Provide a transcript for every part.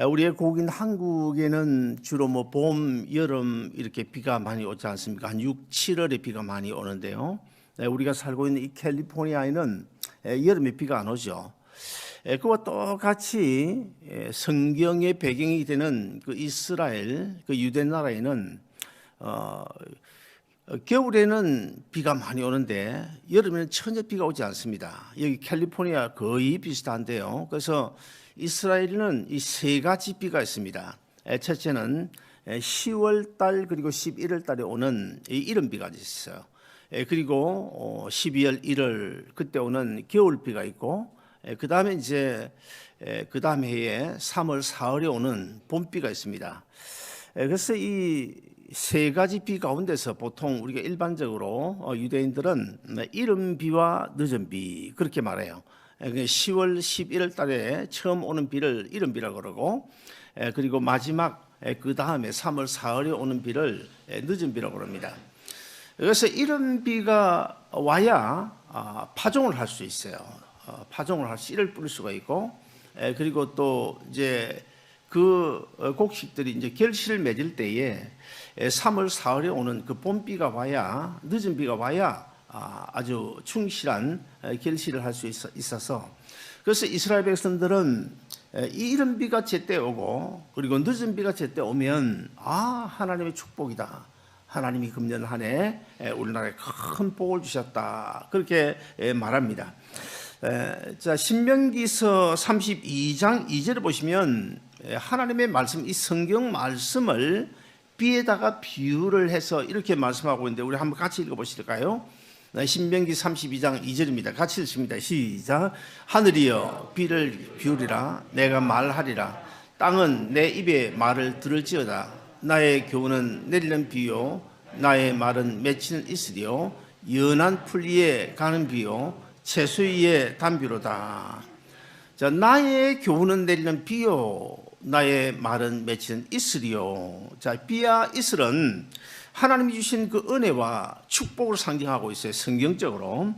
우리의 고국인 한국에는 주로 봄, 여름 이렇게 비가 많이 오지 않습니까? 한 6, 7월에 비가 많이 오는데요. 우리가 살고 있는 이 캘리포니아에는 여름에 비가 안 오죠. 그와 똑같이 성경의 배경이 되는 그 이스라엘, 그 유대 나라에는 겨울에는 비가 많이 오는데 여름에는 전혀 비가 오지 않습니다. 여기 캘리포니아 거의 비슷한데요. 그래서 이스라엘에는 이 세 가지 비가 있습니다. 첫째는 10월 달 그리고 11월 달에 오는 이른 비가 있어요. 그리고 12월 1월 그때 오는 겨울 비가 있고, 그 다음에 그 다음 해에 3월 4월에 오는 봄비가 있습니다. 그래서 이 세 가지 비 가운데서 보통 우리가 일반적으로 유대인들은 이른 비와 늦은 비 그렇게 말해요. 10월 11월 달에 처음 오는 비를 이른 비라고 그러고, 그리고 마지막 그 다음에 3월 4월에 오는 비를 늦은 비라고 그럽니다. 그래서 이른 비가 와야 파종을 할 수 있어요. 파종을 할 씨를 뿌릴 수가 있고, 그리고 또 이제 그 곡식들이 이제 결실을 맺을 때에 3월 4월에 오는 그 봄비가 와야, 늦은 비가 와야 아주 충실한 결실을 할 수 있어서, 그래서 이스라엘 백성들은 이른 비가 제때 오고 그리고 늦은 비가 제때 오면 하나님의 축복이다, 하나님이 금년 한 해 우리나라에 큰 복을 주셨다, 그렇게 말합니다. 자, 신명기서 32장 2절을 보시면 하나님의 말씀, 이 성경 말씀을 비에다가 비유를 해서 이렇게 말씀하고 있는데, 우리 한번 같이 읽어보실까요? 신명기 32장 2절입니다. 같이 읽습니다. 시작. 하늘이여 비를 비우리라. 내가 말하리라. 땅은 내 입의 말을 들을지어다. 나의 교훈은 내리는 비요, 나의 말은 맺히는 이슬이요, 연한 풀 위에 가는 비요, 채소 위에 담비로다. 자, 나의 교훈은 내리는 비요, 나의 말은 맺히는 이슬이요. 자, 비와 이슬은 하나님이 주신 그 은혜와 축복을 상징하고 있어요, 성경적으로.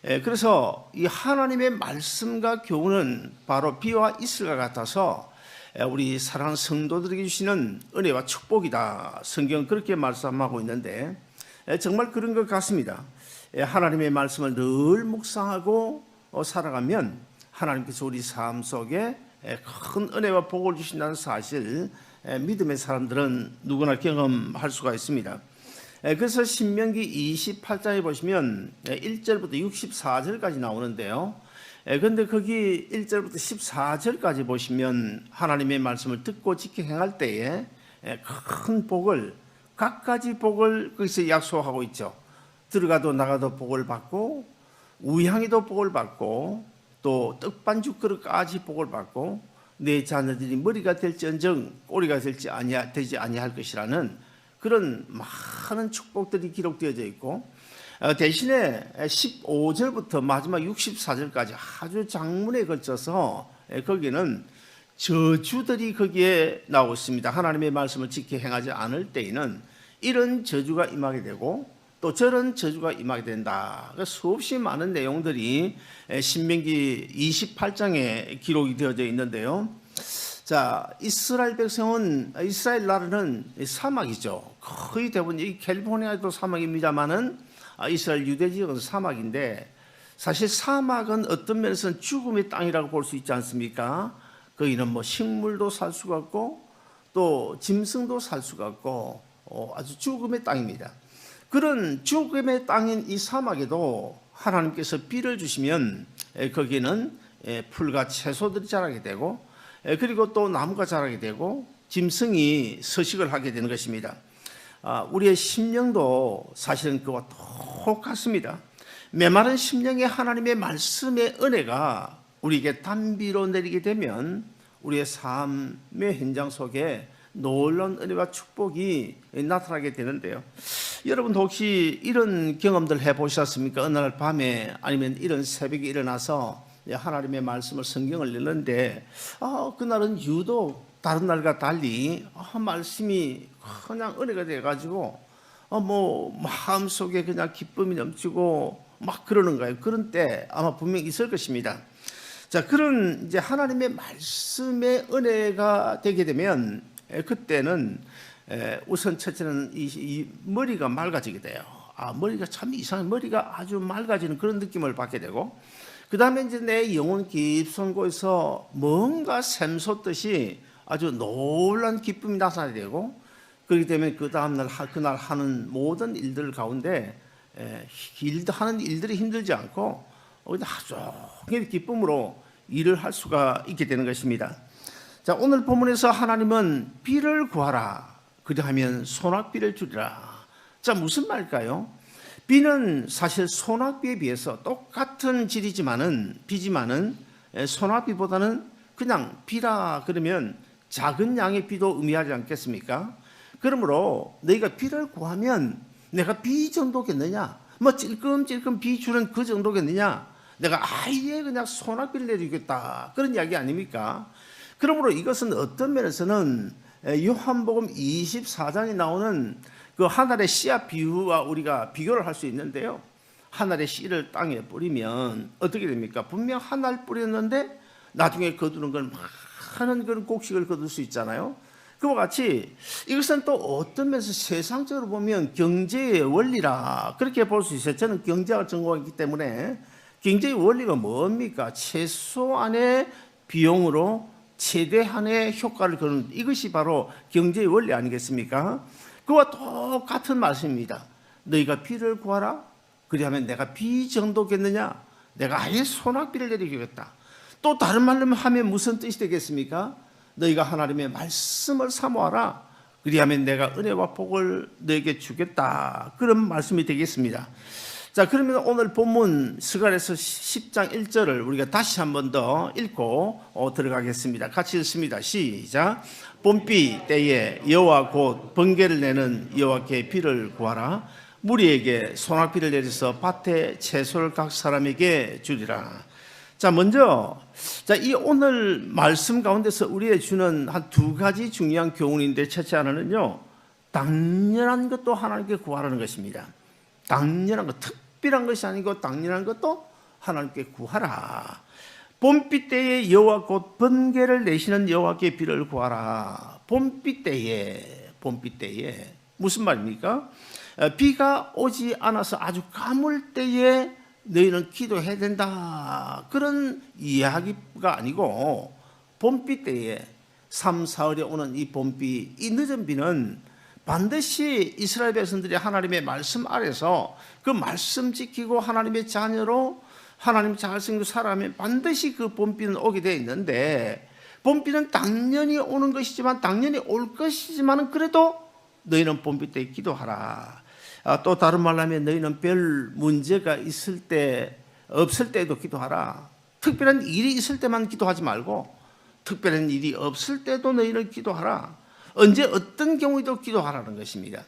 그래서 이 하나님의 말씀과 교훈은 바로 비와 이슬과 같아서 우리 사랑하는 성도들에게 주시는 은혜와 축복이다, 성경 그렇게 말씀하고 있는데, 정말 그런 것 같습니다. 하나님의 말씀을 늘 묵상하고 살아가면 하나님께서 우리 삶 속에 큰 은혜와 복을 주신다는 사실, 믿음의 사람들은 누구나 경험할 수가 있습니다. 그래서 신명기 28장에 보시면 1절부터 64절까지 나오는데요. 그런데 거기 1절부터 14절까지 보시면 하나님의 말씀을 듣고 지켜 행할 때에 큰 복을, 각가지 복을 거기서 약속하고 있죠. 들어가도 나가도 복을 받고, 우향이도 복을 받고, 또 떡반죽 그릇까지 복을 받고, 내 자녀들이 머리가 될지언정 꼬리가 되지 아니할 것이라는 그런 많은 축복들이 기록되어져 있고, 대신에 15절부터 마지막 64절까지 아주 장문에 걸쳐서 거기는 저주들이 거기에 나오고 있습니다. 하나님의 말씀을 지켜 행하지 않을 때에는 이런 저주가 임하게 되고 또 저런 저주가 임하게 된다. 수없이 많은 내용들이 신명기 28장에 기록이 되어져 있는데요. 자, 이스라엘 백성은, 이스라엘 나라는 사막이죠. 거의 대부분 이 캘리포니아도 사막입니다만은 이스라엘 유대 지역은 사막인데, 사실 사막은 어떤 면에서는 죽음의 땅이라고 볼 수 있지 않습니까? 거기는 식물도 살 수가 없고 또 짐승도 살 수가 없고 아주 죽음의 땅입니다. 그런 죽음의 땅인 이 사막에도 하나님께서 비를 주시면 거기는 풀과 채소들이 자라게 되고, 그리고 또 나무가 자라게 되고 짐승이 서식을 하게 되는 것입니다. 우리의 심령도 사실은 그와 똑같습니다. 메마른 심령에 하나님의 말씀의 은혜가 우리에게 단비로 내리게 되면 우리의 삶의 현장 속에 놀라운 은혜와 축복이 나타나게 되는데요. 여러분 혹시 이런 경험들 해보셨습니까? 어느 날 밤에 아니면 이런 새벽에 일어나서 하나님의 말씀을, 성경을 읽는데 그날은 유독 다른 날과 달리 말씀이 그냥 은혜가 돼가지고 마음속에 그냥 기쁨이 넘치고 막 그러는 거예요. 그런 때 아마 분명히 있을 것입니다. 자, 그런 이제 하나님의 말씀의 은혜가 되게 되면 그때는 우선 첫째는 이 머리가 맑아지게 돼요. 머리가 참 이상해. 머리가 아주 맑아지는 그런 느낌을 받게 되고, 그 다음에 이제 내 영혼 깊은 곳에서 뭔가 샘솟듯이 아주 놀란 기쁨이 나타나게 되고, 그렇기 때문에 그 다음날 그날 하는 모든 일들 가운데 하는 일들이 힘들지 않고 그냥 아주 기쁨으로 일을 할 수가 있게 되는 것입니다. 자, 오늘 본문에서 하나님은 비를 구하라, 그리하면 소낙비를 주리라. 자, 무슨 말일까요? 비는 사실 소낙비에 비해서 똑같은 질이지만은 비지만은 소낙비보다는 그냥 비라 그러면 작은 양의 비도 의미하지 않겠습니까? 그러므로 너희가 비를 구하면 내가 비 정도겠느냐? 뭐 찔끔찔끔 비 주는 그 정도겠느냐? 내가 아예 그냥 소낙비를 내리겠다, 그런 이야기 아닙니까? 그러므로 이것은 어떤 면에서는 요한복음 24장에 나오는 그 하늘의 씨앗 비유와 우리가 비교를 할 수 있는데요. 하늘의 씨를 땅에 뿌리면 어떻게 됩니까? 분명 하늘 뿌렸는데 나중에 거두는 건 많은 그런 곡식을 거둘 수 있잖아요. 그와 같이 이것은 또 어떤 면에서 세상적으로 보면 경제의 원리라 그렇게 볼 수 있어요. 저는 경제학을 전공했기 때문에 경제의 원리가 뭡니까? 최소한의 비용으로 최대한의 효과를 거는, 이것이 바로 경제의 원리 아니겠습니까? 그와 똑같은 말씀입니다. 너희가 비를 구하라, 그리하면 내가 비 정도겠느냐? 내가 아예 소낙비를 내리겠다. 또 다른 말로 하면 무슨 뜻이 되겠습니까? 너희가 하나님의 말씀을 사모하라, 그리하면 내가 은혜와 복을 너에게 주겠다, 그런 말씀이 되겠습니다. 자, 그러면 오늘 본문 스가랴서 10장 1절을 우리가 다시 한 번 더 읽고 들어가겠습니다. 같이 읽습니다. 시작. 봄비 때에 여호와 곧 번개를 내는 여호와께 비를 구하라. 무리에게 소낙비를 내려서 밭에 채소를 각 사람에게 주리라. 자, 먼저 이 오늘 말씀 가운데서 우리에게 주는 한 두 가지 중요한 교훈인데, 첫째 하나는요, 당연한 것도 하나님께 구하라는 것입니다. 당연한 것, 특별한 것이 아니고 당연한 것도 하나님께 구하라. 봄비 때에 여호와 곧 번개를 내시는 여호와께 비를 구하라. 봄비 때에 무슨 말입니까? 비가 오지 않아서 아주 가물 때에 너희는 기도해야 된다, 그런 이야기가 아니고, 봄비 때에 3, 4월에 오는 이 봄비, 이 늦은 비는 반드시 이스라엘 백성들이 하나님의 말씀 아래서 그 말씀 지키고 하나님의 자녀로 하나님 자신과 살아가면 반드시 그 봄비는 오게 되어 있는데, 봄비는 당연히 오는 것이지만, 당연히 올 것이지만, 그래도 너희는 봄비 때 기도하라. 또 다른 말로 하면 너희는 별 문제가 있을 때 없을 때도 기도하라. 특별한 일이 있을 때만 기도하지 말고 특별한 일이 없을 때도 너희는 기도하라. 언제 어떤 경우에도 기도하라는 것입니다.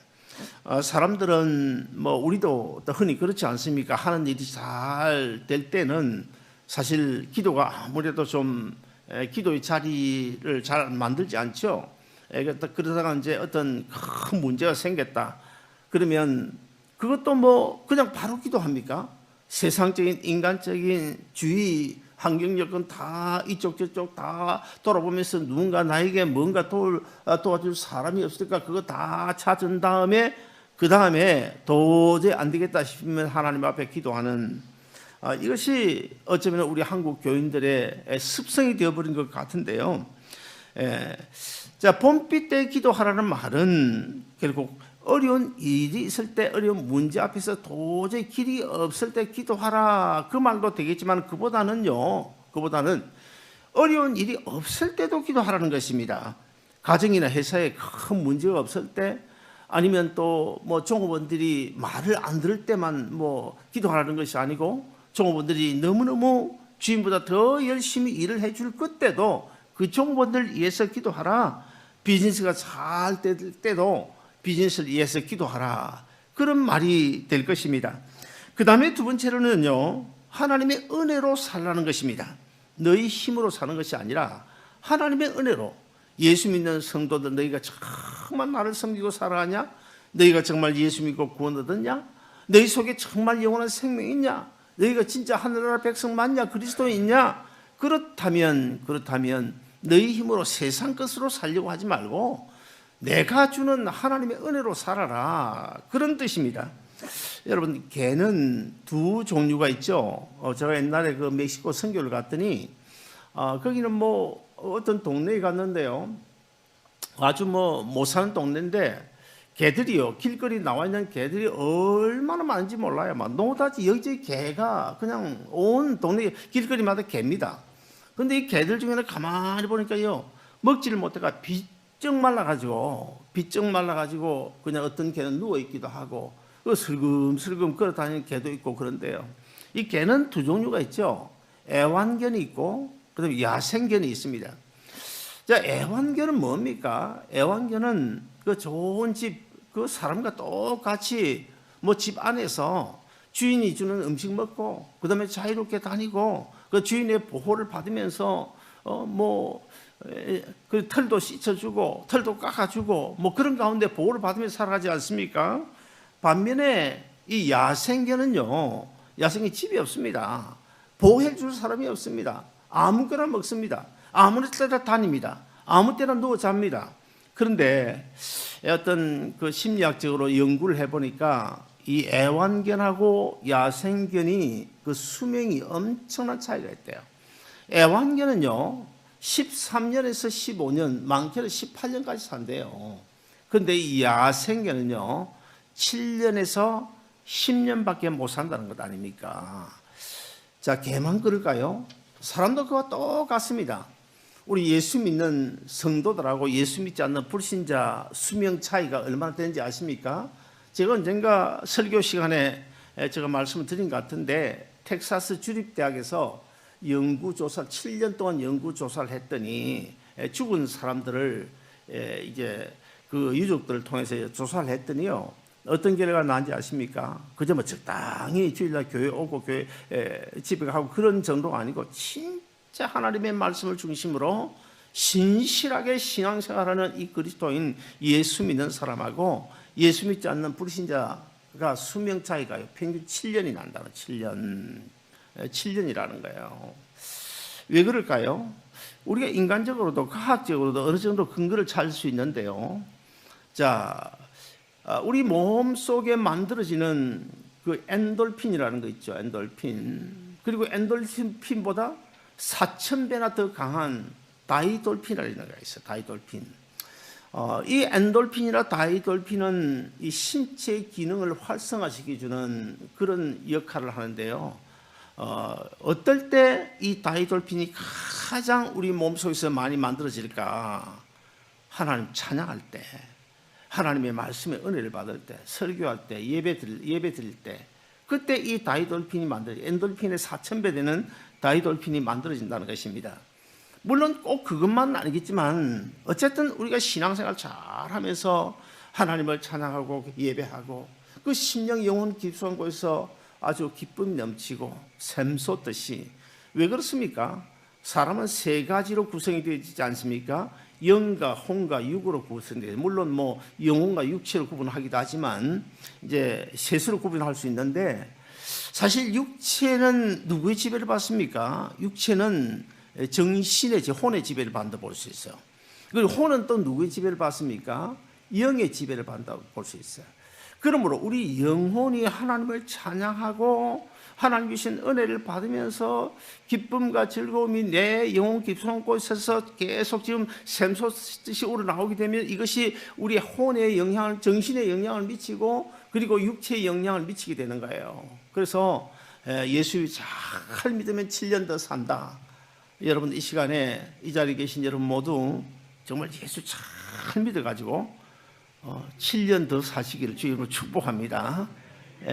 사람들은 우리도 흔히 그렇지 않습니까? 하는 일이 잘 될 때는 사실 기도가 아무래도 좀 기도의 자리를 잘 만들지 않죠. 그러다가 이제 어떤 큰 문제가 생겼다 그러면 그것도 그냥 바로 기도합니까? 세상적인 인간적인 주의 환경 여건 다 이쪽 저쪽 다 돌아보면서 누군가 나에게 뭔가 도와줄 사람이 없을까, 그거 다 찾은 다음에 그 다음에 도저히 안 되겠다 싶으면 하나님 앞에 기도하는, 이것이 어쩌면 우리 한국 교인들의 습성이 되어버린 것 같은데요. 자, 봄비 때 기도하라는 말은 결국 어려운 일이 있을 때, 어려운 문제 앞에서 도저히 길이 없을 때 기도하라, 그 말도 되겠지만 그보다는 어려운 일이 없을 때도 기도하라는 것입니다. 가정이나 회사에 큰 문제가 없을 때, 아니면 또 종업원들이 말을 안 들을 때만 기도하라는 것이 아니고, 종업원들이 너무너무 주인보다 더 열심히 일을 해줄 그때도 그 종업원들 위해서 기도하라. 비즈니스가 잘 될 때도 비즈니스를 위해서 기도하라, 그런 말이 될 것입니다. 그 다음에 두 번째로는요, 하나님의 은혜로 살라는 것입니다. 너희 힘으로 사는 것이 아니라 하나님의 은혜로. 예수 믿는 성도들, 너희가 정말 나를 섬기고 살아가냐? 너희가 정말 예수 믿고 구원 얻었냐? 너희 속에 정말 영원한 생명이 있냐? 너희가 진짜 하늘나라 백성 맞냐? 그리스도인이냐? 그렇다면 너희 힘으로 세상 것으로 살려고 하지 말고 내가 주는 하나님의 은혜로 살아라. 그런 뜻입니다. 여러분, 개는 두 종류가 있죠. 제가 옛날에 그 멕시코 선교를 갔더니 거기는 뭐 어떤 동네에 갔는데요. 아주 뭐 못 사는 동네인데 개들이요, 길거리 나와 있는 개들이 얼마나 많은지 몰라요. 막 노다지 여기저기 개가 그냥 온 동네 길거리마다 개입니다. 근데 이 개들 중에는 가만히 보니까요, 먹지를 못해가 비쩍 말라가지고 그냥 어떤 개는 누워 있기도 하고 슬금슬금 걸어 다니는 개도 있고 그런데요. 이 개는 두 종류가 있죠. 애완견이 있고 그다음에 야생견이 있습니다. 자, 애완견은 뭡니까? 애완견은 그 좋은 집, 그 사람과 똑같이 뭐 집 안에서 주인이 주는 음식 먹고 그다음에 자유롭게 다니고 그 주인의 보호를 받으면서 그 털도 씻어주고 털도 깎아주고 뭐 그런 가운데 보호를 받으면서 살아가지 않습니까? 반면에 이 야생견은요, 야생이 집이 없습니다. 보호해 줄 사람이 없습니다. 아무거나 먹습니다. 아무 때나 다닙니다. 아무 때나 누워 잡니다. 그런데 어떤 그 심리학적으로 연구를 해보니까 이 애완견하고 야생견이 그 수명이 엄청난 차이가 있대요. 애완견은요 13년에서 15년, 많게는 18년까지 산대요. 그런데 이 야생견은요 7년에서 10년밖에 못 산다는 것 아닙니까? 자, 개만 그럴까요? 사람도 그와 똑같습니다. 우리 예수 믿는 성도들하고 예수 믿지 않는 불신자 수명 차이가 얼마나 되는지 아십니까? 제가 언젠가 설교 시간에 제가 말씀을 드린 것 같은데, 텍사스 주립대학에서 연구조사 7년 동안 연구조사를 했더니 죽은 사람들을 이제 그 유족들을 통해서 조사를 했더니요, 어떤 결과가 나온지 아십니까? 그저 뭐 적당히 주일날 교회 오고 교회 집에 가고 그런 정도가 아니고 진짜 하나님의 말씀을 중심으로 신실하게 신앙생활하는 이 그리스도인 예수 믿는 사람하고 예수 믿지 않는 불신자가 수명 차이가 평균 7년이 난다는 7년이라는 거예요. 왜 그럴까요? 우리가 인간적으로도 과학적으로도 어느 정도 근거를 찾을 수 있는데요. 자, 우리 몸 속에 만들어지는 그 엔돌핀이라는 거 있죠. 엔돌핀. 그리고 엔돌핀보다 4,000배나 더 강한 다이돌핀이라는 게 있어요. 다이돌핀. 이 엔돌핀이나 다이돌핀은 이 신체 기능을 활성화시켜주는 그런 역할을 하는데요. 어떨 때 이 다이돌핀이 가장 우리 몸속에서 많이 만들어질까? 하나님 찬양할 때, 하나님의 말씀의 은혜를 받을 때, 설교할 때, 예배 드릴 때, 그때 이 다이돌핀이 엔돌핀의 4,000배 되는 다이돌핀이 만들어진다는 것입니다. 물론 꼭 그것만은 아니겠지만 어쨌든 우리가 신앙생활 잘하면서 하나님을 찬양하고 예배하고 그 심령 영혼 깊숙한 곳에서 아주 기쁨이 넘치고 샘솟듯이. 왜 그렇습니까? 사람은 세 가지로 구성이 되어 있지 않습니까? 영과 혼과 육으로 구성돼요. 물론 뭐 영혼과 육체로 구분하기도 하지만 이제 셋으로 구분할 수 있는데, 사실 육체는 누구의 지배를 받습니까? 육체는 정신의, 혼의 지배를 받는다 볼 수 있어요. 그리고 혼은 또 누구의 지배를 받습니까? 영의 지배를 받는다고 볼 수 있어요. 그러므로 우리 영혼이 하나님을 찬양하고 하나님 주신 은혜를 받으면서 기쁨과 즐거움이 내 영혼 깊숙한 곳에서 계속 지금 샘솟듯이 우러나오게 되면 이것이 우리 혼의 영향을, 정신의 영향을 미치고 그리고 육체의 영향을 미치게 되는 거예요. 그래서 예수 잘 믿으면 7년 더 산다. 여러분, 이 시간에 이 자리에 계신 여러분 모두 정말 예수 잘 믿어가지고 7년 더 사시기를 주님으로 축복합니다.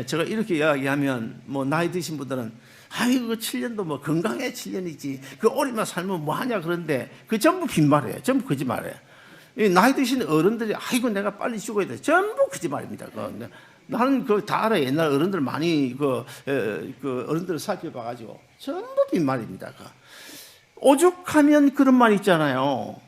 제가 이렇게 이야기하면 뭐 나이 드신 분들은 아이고 7년도 뭐 건강해 7년이지 그 오래만 살면 뭐하냐 그런데 그 전부 빈말이에요. 전부 거짓말이에요. 나이 드신 어른들이 아이고 내가 빨리 죽어야 돼 전부 거짓말입니다. 나는 그거 다 알아요. 옛날 어른들 많이 그 어른들을 살펴봐가지고 전부 빈말입니다. 오죽하면 그런 말 있잖아요.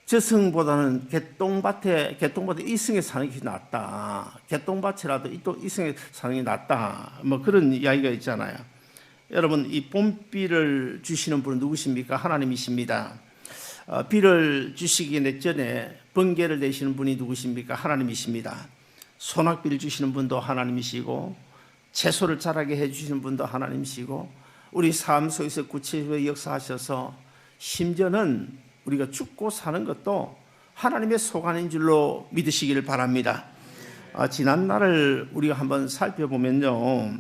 저승보다는 개똥밭에 이승에 사는 게 낫다. 개똥밭이라도 이승에 사는 게 낫다. 뭐 그런 이야기가 있잖아요. 여러분, 이 봄비를 주시는 분은 누구십니까? 하나님이십니다. 비를 주시기 전에 번개를 내시는 분이 누구십니까? 하나님이십니다. 소낙비를 주시는 분도 하나님이시고, 채소를 자라게 해주시는 분도 하나님이시고, 우리 삶 속에서 구체적으로 역사하셔서 심지어는 우리가 죽고 사는 것도 하나님의 소관인 줄로 믿으시기를 바랍니다. 지난 날을 우리가 한번 살펴보면요,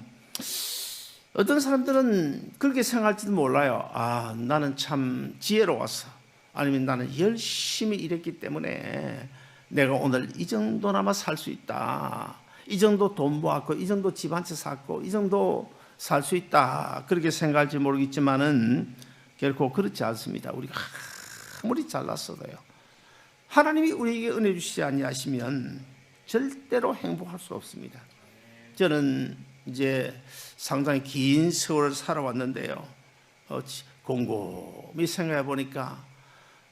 어떤 사람들은 그렇게 생각할지도 몰라요. 나는 참 지혜로웠어. 아니면 나는 열심히 일했기 때문에 내가 오늘 이 정도나마 살 수 있다. 이 정도 돈 모았고, 이 정도 집 한 채 샀고, 이 정도 살 수 있다. 그렇게 생각할지 모르겠지만은 결코 그렇지 않습니다. 우리가 아무리 잘났어도요, 하나님이 우리에게 은혜 주시지 아니하시면 절대로 행복할 수 없습니다. 저는 이제 상당히 긴 세월을 살아왔는데요, 곰곰이 생각해 보니까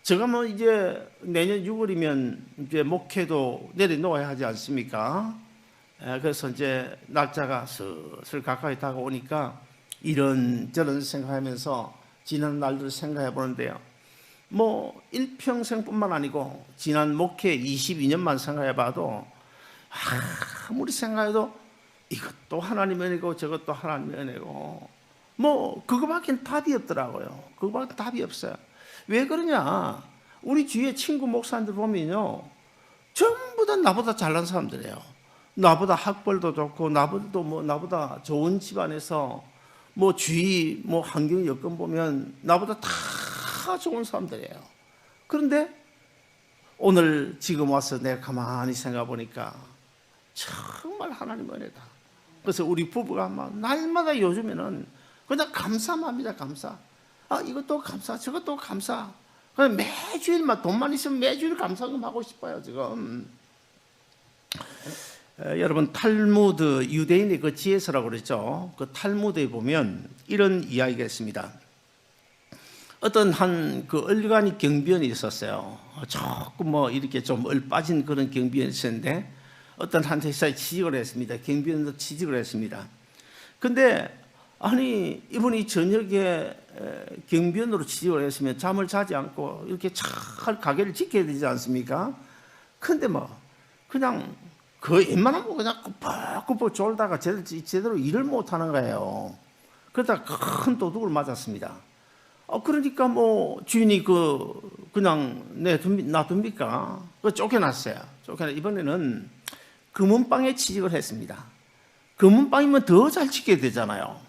제가 뭐 이제 내년 6월이면 이제 목회도 내려놓아야 하지 않습니까? 그래서 이제 날짜가 슬슬 가까이 다가오니까 이런저런 생각하면서 지난 날들을 생각해 보는데요, 뭐 일평생뿐만 아니고 지난 목회 22년만 생각해 봐도 아무리 생각해도 이것도 하나님의 은혜고 저것도 하나님의 은혜고 뭐 그거밖에 답이 없더라고요. 그거밖에 답이 없어요. 왜 그러냐? 우리 주위에 친구 목사님들 보면요, 전부 다 나보다 잘난 사람들이에요. 나보다 학벌도 좋고, 나보다 좋은 집안에서 뭐 주위 뭐 환경 여건 보면 나보다 다 좋은 사람들이에요. 그런데 오늘 지금 와서 내가 가만히 생각해 보니까 정말 하나님 은혜다. 그래서 우리 부부가 막 날마다 요즘에는 그냥 감사만 합니다. 감사. 이것도 감사, 저것도 감사. 그냥 매주일만 돈만 있으면 매주일 감사금 하고 싶어요, 지금. 여러분, 탈무드, 유대인의 그 지혜서라고 그랬죠. 그 탈무드에 보면 이런 이야기가 있습니다. 어떤 한 그 얼간이 경비원이 있었어요. 조금 뭐 이렇게 좀 얼빠진 그런 경비원이 있었는데 어떤 한 회사에 취직을 했습니다. 경비원도 취직을 했습니다. 근데 아니, 이분이 저녁에 경비원으로 취직을 했으면 잠을 자지 않고 이렇게 잘 가게를 지켜야 되지 않습니까? 근데 뭐 그냥 그 웬만하면 그냥 꾸벅꾸벅 졸다가 제대로 일을 못하는 거예요. 그러다가 큰 도둑을 맞았습니다. 그러니까 뭐 주인이 그냥 놔둡니까? 쫓겨났어요. 이번에는 금은방에 취직을 했습니다. 금은방이면 더 잘 지켜야 되잖아요.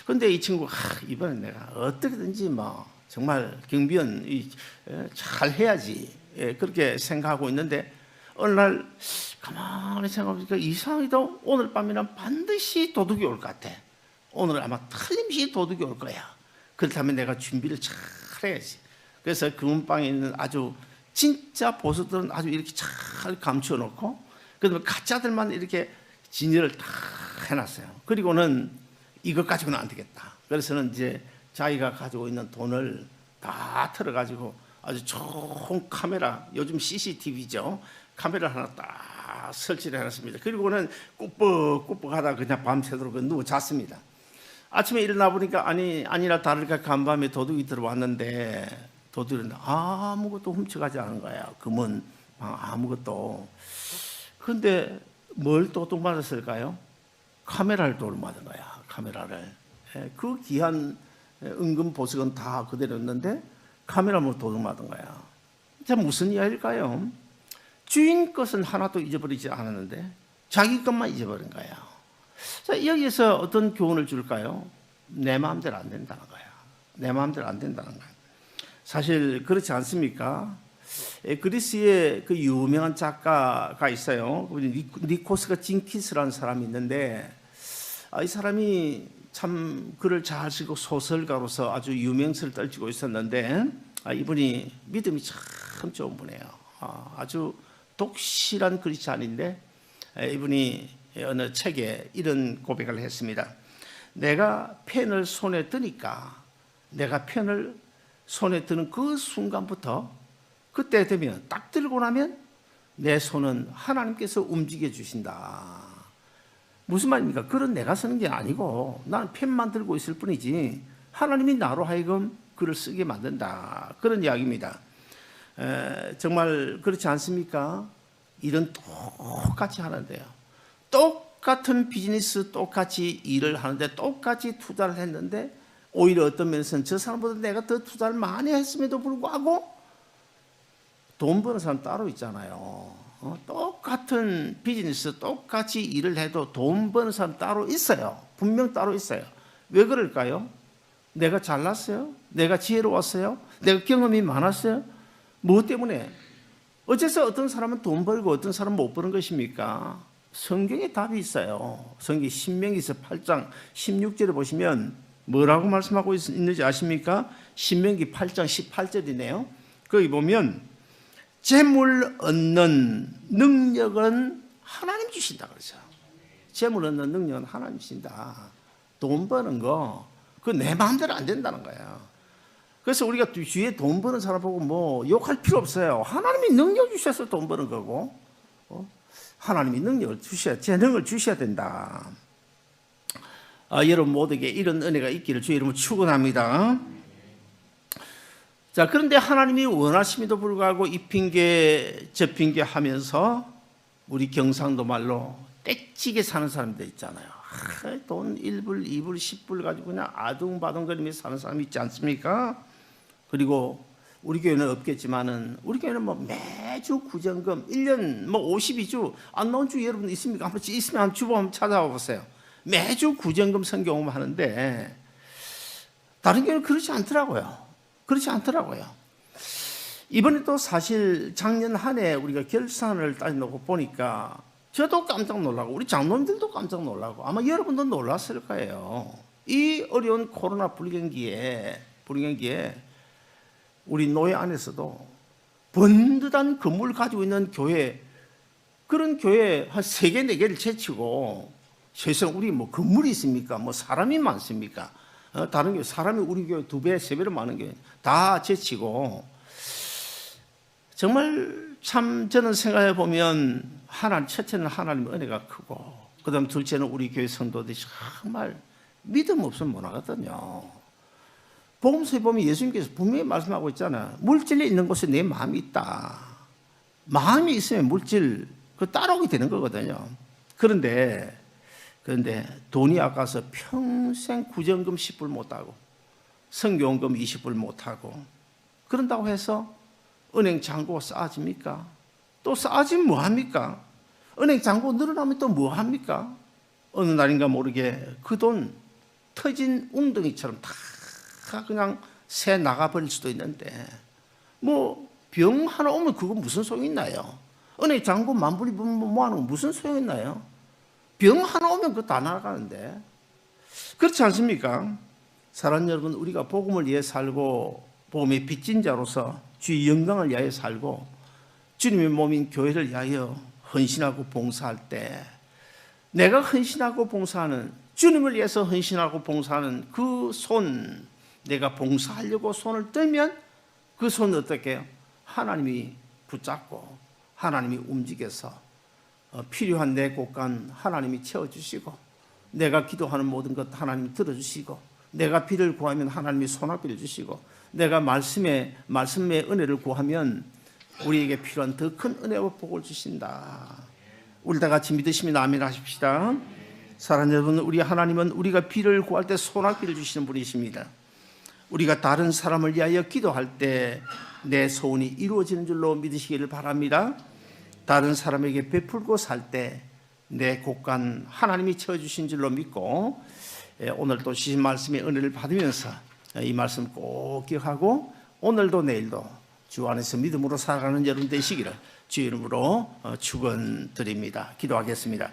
그런데 이 친구가 이번엔 내가 어떻게든지 뭐 정말 경비원 잘 해야지, 그렇게 생각하고 있는데 어느 날 가만히 생각해보니까 이상하게도 오늘 밤에는 반드시 도둑이 올 것 같아. 오늘 아마 틀림없이 도둑이 올 거야. 그렇다면 내가 준비를 잘 해야지. 그래서 금은방에 있는 아주 진짜 보수들은 아주 이렇게 잘 감추어 놓고, 그다음에 가짜들만 이렇게 진열을 다 해놨어요. 그리고는 이것 가지고는 안 되겠다. 그래서는 이제 자기가 가지고 있는 돈을 다 털어가지고 아주 좋은 카메라, 요즘 CCTV죠. 카메라 하나 딱 설치를 해놨습니다. 그리고는 꾸벅꾸벅 하다가 그냥 밤새도록 누워 잤습니다. 아침에 일어나 보니까 아니라 다를까 간밤에 도둑이 들어왔는데 도둑은 아무것도 훔쳐가지 않은 거야. 금은 아무것도. 그런데 뭘 도둑 맞았을까요? 카메라를 도둑 맞은 거야. 카메라를. 그 귀한 은금 보석은 다 그대로 있는데 카메라를 도둑 맞은 거야. 자, 무슨 이야기일까요? 주인 것은 하나도 잊어버리지 않았는데 자기 것만 잊어버린 거야. 자, 여기에서 어떤 교훈을 줄까요? 내 마음대로 안 된다는 거야. 내 마음대로 안 된다는 거야. 사실 그렇지 않습니까? 그리스의 그 유명한 작가가 있어요. 니코스가 징키스라는 사람이 있는데 이 사람이 참 글을 잘 쓰고 소설가로서 아주 유명세를 떨치고 있었는데 이분이 믿음이 참 좋은 분이에요. 아주 독실한 그리스도인인데 이분이 어느 책에 이런 고백을 했습니다. 내가 펜을 손에 드니까, 내가 펜을 손에 드는 그 순간부터 그때 되면 딱 들고 나면 내 손은 하나님께서 움직여 주신다. 무슨 말입니까? 글은 내가 쓰는 게 아니고 나는 펜만 들고 있을 뿐이지 하나님이 나로 하여금 글을 쓰게 만든다. 그런 이야기입니다. 정말 그렇지 않습니까? 일은 똑같이 하는데요. 똑같은 비즈니스 똑같이 일을 하는데 똑같이 투자를 했는데 오히려 어떤 면에서는 저 사람보다 내가 더 투자를 많이 했음에도 불구하고 돈 버는 사람 따로 있잖아요. 똑같은 비즈니스 똑같이 일을 해도 돈 버는 사람 따로 있어요. 분명 따로 있어요. 왜 그럴까요? 내가 잘났어요? 내가 지혜로웠어요? 내가 경험이 많았어요? 무엇 때문에? 어째서 어떤 사람은 돈 벌고 어떤 사람은 못 버는 것입니까? 성경에 답이 있어요. 성경 신명기서 8장 16절에 보시면 뭐라고 말씀하고 있는지 아십니까? 신명기 8장 18절이네요. 거기 보면 재물 얻는 능력은 하나님 주신다 그러죠. 재물 얻는 능력은 하나님 주신다. 돈 버는 거 그거 내 마음대로 안 된다는 거예요. 그래서 우리가 주위에 돈 버는 사람 보고 뭐 욕할 필요 없어요. 하나님이 능력 주셔서 돈 버는 거고 하나님이 능력을 주셔야 재능을 주셔야 된다. 여러분 모두에게 이런 은혜가 있기를 주의 이름으로 축원합니다. 자, 그런데 하나님이 원하심에도 불구하고 이 핑계 저 핑계 하면서 우리 경상도 말로 떼찌게 사는 사람들 있잖아요. 돈 1불, 2불, 10불 가지고 그냥 아둥바둥거리면서 사는 사람이 있지 않습니까? 그리고 우리 교회는 없겠지만은 우리 교회는 뭐 매주 구정금 1년 뭐 52주 안 나온 주 여러분 있습니까? 한번 있으면 한번 주보 한번 찾아와 보세요. 매주 구정금 성경음 하는데 다른 교회는 그렇지 않더라고요. 그렇지 않더라고요. 이번에 또 사실 작년 한 해 우리가 결산을 따져놓고 보니까 저도 깜짝 놀라고 우리 장로님들도 깜짝 놀라고 아마 여러분도 놀랐을 거예요. 이 어려운 코로나 불경기에 우리 노예 안에서도 번듯한 건물을 가지고 있는 교회, 그런 교회 한 3개, 4개를 제치고 세상 우리 뭐 건물이 있습니까? 뭐 사람이 많습니까? 다른 교회 사람이 우리 교회 2배, 3배로 많은 교회 다 제치고 정말 참 저는 생각해 보면 첫째는 하나님의 은혜가 크고 그 다음 둘째는 우리 교회 성도들이 정말 믿음 없으면 못 하거든요. 복음서에 보면 예수님께서 분명히 말씀하고 있잖아요. 물질이 있는 곳에 내 마음이 있다. 마음이 있으면 물질 그 따라오게 되는 거거든요. 그런데 돈이 아까워서 평생 구정금 10불 못하고 성교원금 20불 못하고 그런다고 해서 은행 잔고가 쌓아집니까? 또 쌓아지면 뭐합니까? 은행 잔고 늘어나면 또 뭐합니까? 어느 날인가 모르게 그 돈 터진 웅덩이처럼 다 그냥 새 나가버릴 수도 있는데 뭐 병 하나 오면 그거 무슨 소용이 있나요? 은행 잔고 만불이 모아놓은 거 무슨 소용이 있나요? 병 하나 오면 그거 다 나가는데 그렇지 않습니까? 사랑하는 여러분, 우리가 복음을 위해 살고 복음의 빚진 자로서 주의 영광을 위하여 살고 주님의 몸인 교회를 위하여 헌신하고 봉사할 때 내가 헌신하고 봉사하는 주님을 위해서 헌신하고 봉사하는 그 손, 내가 봉사하려고 손을 들면 그 손은 어떻게 해요? 하나님이 붙잡고 하나님이 움직여서 필요한 내 곳간 하나님이 채워주시고 내가 기도하는 모든 것 하나님이 들어주시고 내가 비를 구하면 하나님이 소낙비를 주시고 내가 말씀의 은혜를 구하면 우리에게 필요한 더 큰 은혜와 복을 주신다. 우리 다 같이 믿으시면 아멘 하십시다. 사랑하는 여러분, 우리 하나님은 우리가 비를 구할 때 소낙비를 주시는 분이십니다. 우리가 다른 사람을 위하여 기도할 때 내 소원이 이루어지는 줄로 믿으시기를 바랍니다. 다른 사람에게 베풀고 살 때 내 곳간 하나님이 채워주신 줄로 믿고 오늘 또 주신 말씀의 은혜를 받으면서 이 말씀 꼭 기억하고 오늘도 내일도 주 안에서 믿음으로 살아가는 여러분 되시기를 주의 이름으로 축원드립니다. 기도하겠습니다.